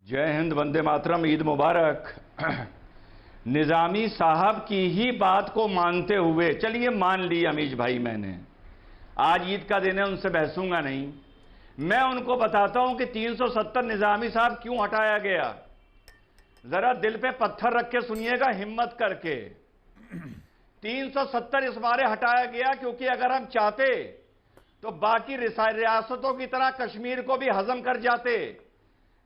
जय हिंद, वंदे मातरम, ईद मुबारक। निजामी साहब की ही बात को मानते हुए, चलिए मान ली अमीश भाई, मैंने आज ईद का दिन है, उनसे बहसूंगा नहीं। मैं उनको बताता हूं कि 370 निजामी साहब क्यों हटाया गया। जरा दिल पे पत्थर रख के सुनिएगा, हिम्मत करके। 370 इस बारे हटाया गया क्योंकि अगर हम चाहते तो बाकी रियासतों की तरह कश्मीर को भी हजम कर जाते,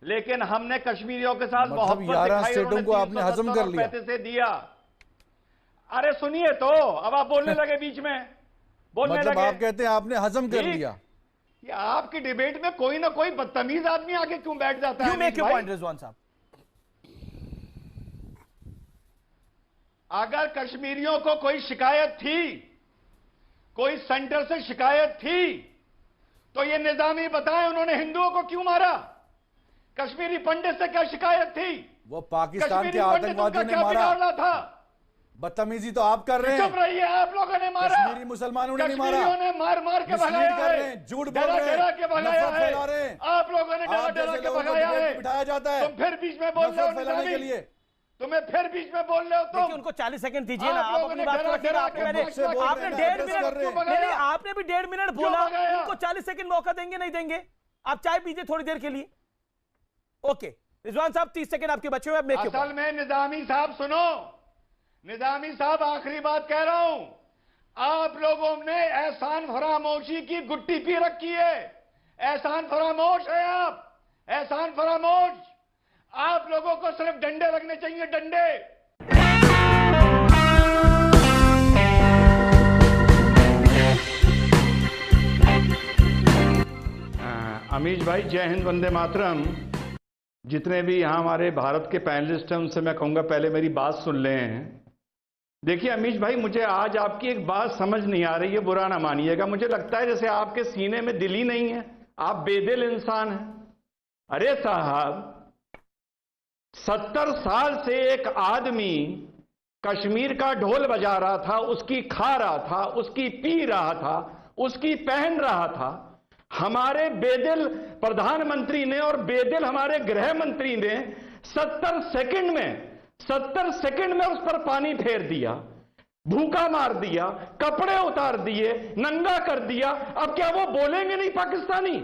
लेकिन हमने कश्मीरियों के साथ मोहब्बत दिखाई, स्टेटों को आपने हजम कर लिया, पैसे से दिया। अरे सुनिए तो, अब आप बोलने लगे बीच में, बोलने मतलब लगे। आप कहते हैं आपने हजम कर लिया। ये आपकी डिबेट में कोई ना कोई बदतमीज आदमी आके क्यों बैठ जाता है? You make your point, Rizwan साहब। अगर कश्मीरियों को कोई शिकायत थी, कोई सेंटर से शिकायत थी, तो ये निजामी बताएं उन्होंने हिंदुओं को क्यों मारा? कश्मीरी पंडित से क्या शिकायत थी? वो पाकिस्तान के आतंकवादियों ने मारा था। बदतमीजी तो आप कर रहे हैं। चुप रहिए, आप लोगों ने मारा। कश्मीरी मुसलमानों ने नहीं मारा, कश्मीरियों ने मार मार के भगाया है, झूठ बोल रहे हैं, नफरत फैला रहे हैं। आप लोगों ने डरा डरा के भगाया है, बिठाया जाता है तुम फिर बीच में बोल रहे हो फैलाने के लिए। तुम्हें फिर बीच में बोल रहे हो तुम। उनको 40 सेकंड दीजिए ना, आप अपनी बात को रखिए। आपने 1.5 मिनट, नहीं आपने भी 1.5 मिनट बोला, उनको 40 सेकंड मौका देंगे नहीं देंगे? आप चाय पीजिए थोड़ी देर के लिए। ओके रिजवान साहब, 30 सेकंड आपके बचे हुए। असल में निजामी साहब सुनो, निजामी साहब आखिरी बात कह रहा हूं, आप लोगों ने एहसान फरामोशी की गुट्टी पी रखी है। एहसान फरामोश है आप, एहसान फरामोश। आप लोगों को सिर्फ डंडे लगने चाहिए, डंडे। अमीश भाई, जय हिंद, वंदे मातरम। जितने भी यहां हमारे भारत के पैनलिस्ट हैं उनसे मैं कहूंगा पहले मेरी बात सुन लें। देखिए अमीश भाई, मुझे आज आपकी एक बात समझ नहीं आ रही है, बुरा ना मानिएगा। मुझे लगता है जैसे आपके सीने में दिल ही नहीं है, आप बेदिल इंसान हैं। अरे साहब, 70 साल से एक आदमी कश्मीर का ढोल बजा रहा था, उसकी खा रहा था, उसकी पी रहा था, उसकी पहन रहा था। हमारे बेदिल प्रधानमंत्री ने और बेदिल हमारे गृह मंत्री ने 70 सेकंड में उस पर पानी फेर दिया, भूखा मार दिया, कपड़े उतार दिए, नंगा कर दिया। अब क्या वो बोलेंगे नहीं पाकिस्तानी?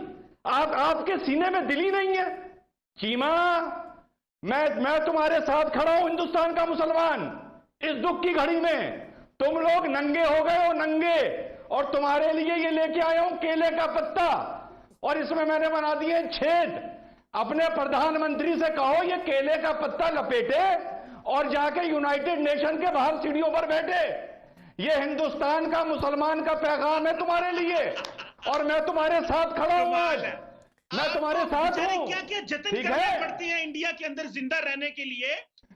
आपके सीने में दिल ही नहीं है। चीमा, मैं तुम्हारे साथ खड़ा हूं, हिंदुस्तान का मुसलमान। इस दुख की घड़ी में तुम लोग नंगे हो गए हो, नंगे। और तुम्हारे लिए ये लेके आया हूं केले का पत्ता, और इसमें मैंने बना दिए छेद। अपने प्रधानमंत्री से कहो ये केले का पत्ता लपेटे और जाके यूनाइटेड नेशन के बाहर सीढ़ियों पर बैठे। ये हिंदुस्तान का मुसलमान का पैगाम है तुम्हारे लिए, और मैं तुम्हारे साथ खड़ा हूं आज। मैं तुम्हारे साथ हूं। क्या क्या जतन करने पड़ते हैं इंडिया के अंदर जिंदा रहने के लिए?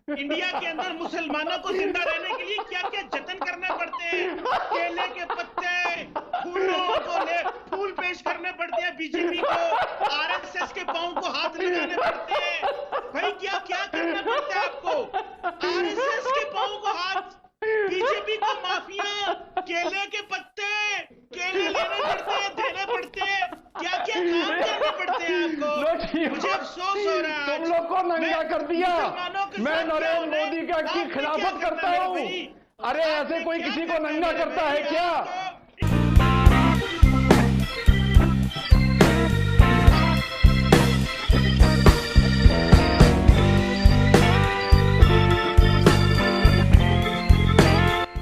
इंडिया के अंदर मुसलमानों को जिंदा रहने के लिए क्या क्या जतन करने पड़ते हैं? केले के पत्ते, फूलों को ले फूल पेश करने पड़ते हैं बीजेपी को, आरएसएस के पांव को हाथ लगाने पड़ते हैं। भाई क्या क्या करना पड़ता है आपको? आरएसएस के पांव को हाथ, बीजेपी को माफिया, केले के पत्ते, केले लेने पड़ते हैं, देने पड़ते हैं। क्या क्या काम करने पड़ते हैं आपको? मुझे अफसोस हो रहा है, तुम लोग को नंगा कर दिया। मैं नरेंद्र मोदी की खिलाफत करता हूं। अरे ऐसे कोई किसी को नंगा करता है क्या?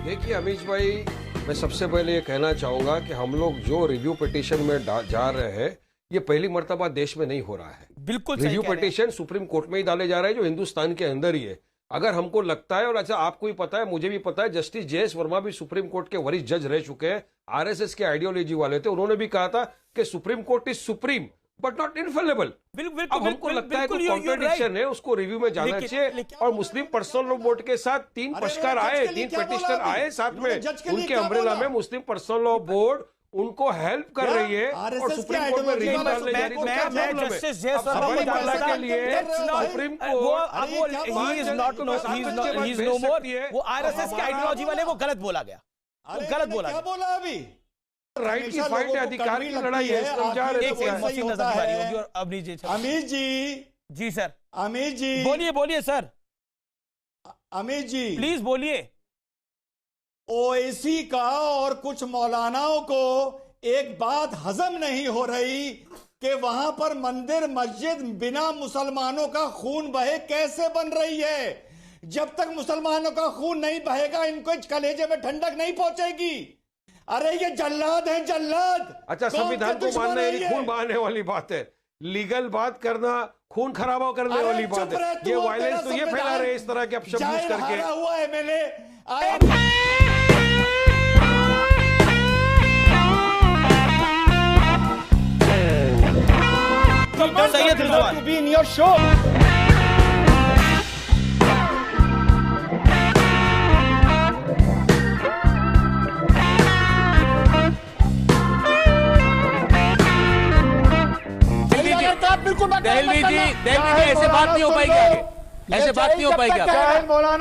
देखिए अमीश भाई, मैं सबसे पहले ये कहना चाहूंगा कि हम लोग जो रिव्यू पिटीशन में जा रहे हैं, ये पहली मर्तबा देश में नहीं हो रहा है। बिल्कुल रिव्यू पिटीशन सुप्रीम कोर्ट में ही डाले जा रहे हैं, जो हिंदुस्तान के अंदर ही है। अगर हमको लगता है, और अच्छा आपको भी पता है, मुझे भी पता है, जस्टिस जे.एस. वर्मा भी सुप्रीम कोर्ट के वरिष्ठ जज रह चुके हैं, आरएसएस के आइडियोलॉजी वाले थे। उन्होंने भी कहा था कि supreme court is supreme but not infallible. अब हमको लगता है कोई कॉन्ट्रडिक्शन है, उसको रिव्यू में जाना चाहिए। और मुस्लिम पर्सनल लॉ बोर्ड के साथ 3 पक्षकार आए, 3 पिटिशनर आए साथ में, उनके अम्ब्रेला में मुस्लिम पर्सनल लॉ बोर्ड उनको हेल्प कर रही है और सुप्रीम कोर्ट में रिव्यू डालने जा रही है। मैं जस्टिस जे.एस. वर्मा के लिए सुप्रीम कोर्ट वो आरएसएस के आइडियोलॉजी वाले, वो गलत बोला गया, वो गलत बोला। क्या बोला अभी? राइट की फाइट है, अधिकार की लड़ाई है। अमीश जी, जी सर। अमित जी बोलिए बोलिए सर, अमित जी प्लीज बोलिए। ओवैसी का और कुछ मौलानाओं को एक बात हजम नहीं हो रही कि वहां पर मंदिर मस्जिद बिना मुसलमानों का खून बहे कैसे बन रही है। जब तक मुसलमानों का खून नहीं बहेगा इनको कलेजे में ठंडक नहीं पहुंचेगी। अरे ये जल्लाद है, जल्लाद। अच्छा, कौन संविधान सा को दुश्मन मानना है यानी ये? खून बहाने वाली बात है। लीगल बात करना खून खराबा करने अरे वाली चुप बात रहे है। तू ये और वायलेंस तेरा तो ये फैला संविधान। रहे इस तरह के अपशब्द यूज जाहिर करके। हारा हुआ MLA Syed Rizwan, to be in your show. Dehlvi ji ऐसे बात नहीं हो पाएगी आगे, ऐसे बात नहीं हो पाएगी आप,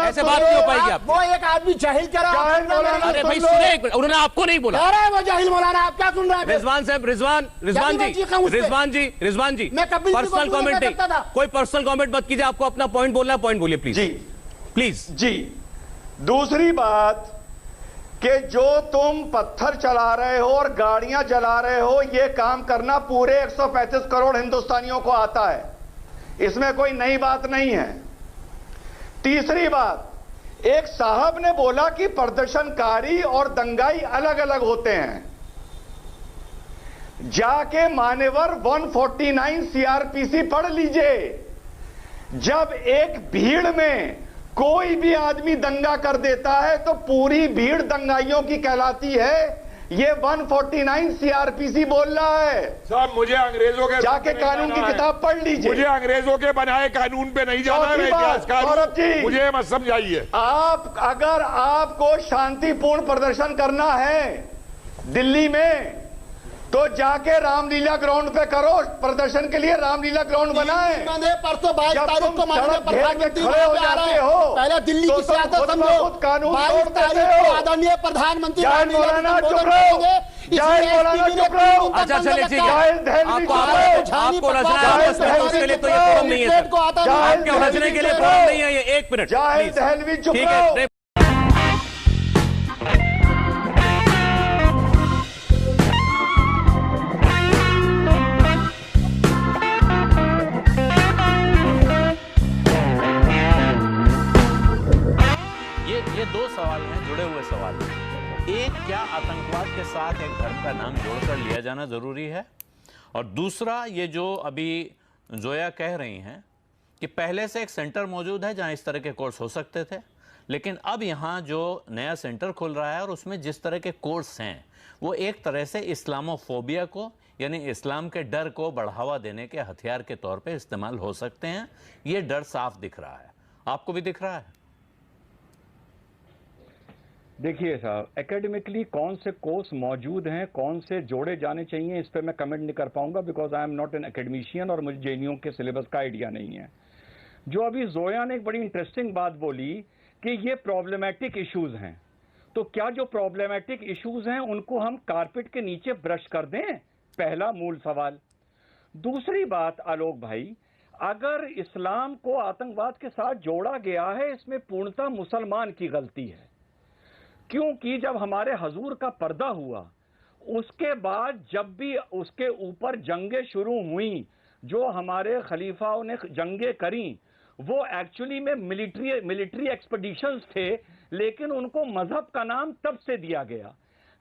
ऐसे बात नहीं हो पाएगी आप। वो एक आदमी जाहिल करा। अरे भाई सुने, उन्होंने आपको नहीं बोला। कह रहा है वो जाहिल मौलाना, आप क्या सुन रहे हैं? रिजवान साहब, रिजवान जी मैं कभी पर्सनल कमेंट नहीं, कोई पर्सनल कमेंट मत कीजिए। आपको अपना पॉइंट बोलना है, पॉइंट बोलिए प्लीज। जी प्लीज जी। दूसरी बात कि जो तुम पत्थर चला रहे हो और गाड़ियां जला रहे हो, यह काम करना पूरे 135 करोड़ हिंदुस्तानियों को आता है, इसमें कोई नई बात नहीं है। तीसरी बात, एक साहब ने बोला कि प्रदर्शनकारी और दंगाई अलग अलग होते हैं। जाके मान्यवर 149 सीआरपीसी पढ़ लीजिए। जब एक भीड़ में कोई भी आदमी दंगा कर देता है तो पूरी भीड़ दंगाइयों की कहलाती है। ये 149 सीआरपीसी बोल रहा है। साहब मुझे अंग्रेजों के जाके कानून की किताब पढ़ लीजिए। मुझे अंग्रेजों के बनाए कानून पे नहीं जाना है, सौरभ जी, मुझे मत समझाइए। आप अगर आपको शांतिपूर्ण प्रदर्शन करना है दिल्ली में तो जाके रामलीला ग्राउंड पे करो। प्रदर्शन के लिए रामलीला ग्राउंड बनाए। परसों 22 तारीख को माननीय प्रधानमंत्री खड़े हो जाते हो, पहले दिल्ली की सियासत समझो। कानून 22 तारीख को आदरणीय प्रधानमंत्री मौलाना चुप रहो, मौलाना चुप रहो। अच्छा चलिए ठीक है, आपको रचना है उसके लिए तो ये फोरम नहीं है सर, आपके रचने के लिए फोरम नहीं है ये। एक मिनट जाहिल दहलवी चुप ठीक रहो। है। ये दो सवाल हैं, जुड़े हुए सवाल हैं। एक, क्या आतंकवाद के साथ एक धर्म का नाम जोड़कर लिया जाना जरूरी है? और दूसरा, ये जो अभी जोया कह रही हैं कि पहले से एक सेंटर मौजूद है जहां इस तरह के कोर्स हो सकते थे, लेकिन अब यहां जो नया सेंटर खुल रहा है और उसमें जिस तरह के कोर्स हैं वो एक तरह से इस्लामोफोबिया को, यानी इस्लाम के डर को बढ़ावा देने के हथियार के तौर पे इस्तेमाल हो सकते हैं। ये डर साफ दिख रहा है, आपको भी दिख रहा है? देखिए साहब, एकेडमिकली कौन से कोर्स मौजूद हैं, कौन से जोड़े जाने चाहिए, इस पर मैं कमेंट नहीं कर पाऊंगा because I am not an academician और मुझे जेएनयू के सिलेबस का आइडिया नहीं है। जो अभी जोया ने एक बड़ी इंटरेस्टिंग बात बोली कि ये प्रॉब्लमेटिक इश्यूज हैं, तो क्या जो प्रॉब्लमेटिक इश्यूज हैं उनको हम कारपेट के नीचे ब्रश कर दें? पहला मूल सवाल। दूसरी बात आलोक भाई, अगर इस्लाम को आतंकवाद के साथ जोड़ा गया है, इसमें पूर्णतः मुसलमान की गलती है, क्योंकि जब हमारे हजूर का पर्दा हुआ उसके बाद जब भी उसके ऊपर जंगें शुरू हुई, जो हमारे खलीफाओं ने जंगें करी वो एक्चुअली में मिलिट्री एक्सपेडिशंस थे, लेकिन उनको मजहब का नाम तब से दिया गया।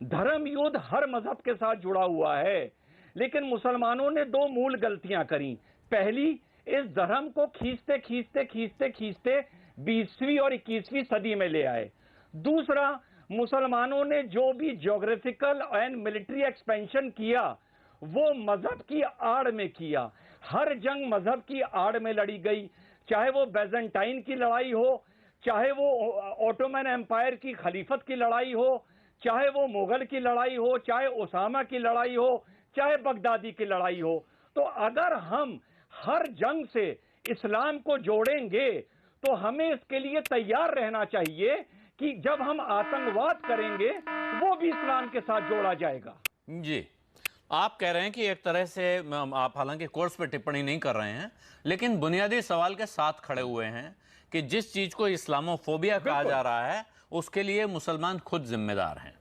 धर्म युद्ध हर मजहब के साथ जुड़ा हुआ है, लेकिन मुसलमानों ने दो मूल गलतियां करी। पहली, इस धर्म को खींचते खींचते खींचते खींचते 20वीं और 21वीं सदी में ले आए। दूसरा, मुसलमानों ने जो भी ज्योग्राफिकल एंड मिलिट्री एक्सपेंशन किया वो मजहब की आड़ में किया। हर जंग मजहब की आड़ में लड़ी गई, चाहे वो बैजेंटाइन की लड़ाई हो, चाहे वो ओटोमन एम्पायर की खलीफत की लड़ाई हो, चाहे वो मुगल की लड़ाई हो, चाहे ओसामा की लड़ाई हो, चाहे बगदादी की लड़ाई हो। तो अगर हम हर जंग से इस्लाम को जोड़ेंगे तो हमें इसके लिए तैयार रहना चाहिए कि जब हम आतंकवाद करेंगे वो भी इस्लाम के साथ जोड़ा जाएगा। जी, आप कह रहे हैं कि एक तरह से आप हालांकि कोर्स पे टिप्पणी नहीं कर रहे हैं, लेकिन बुनियादी सवाल के साथ खड़े हुए हैं कि जिस चीज को इस्लामोफोबिया कहा जा रहा है उसके लिए मुसलमान खुद जिम्मेदार हैं।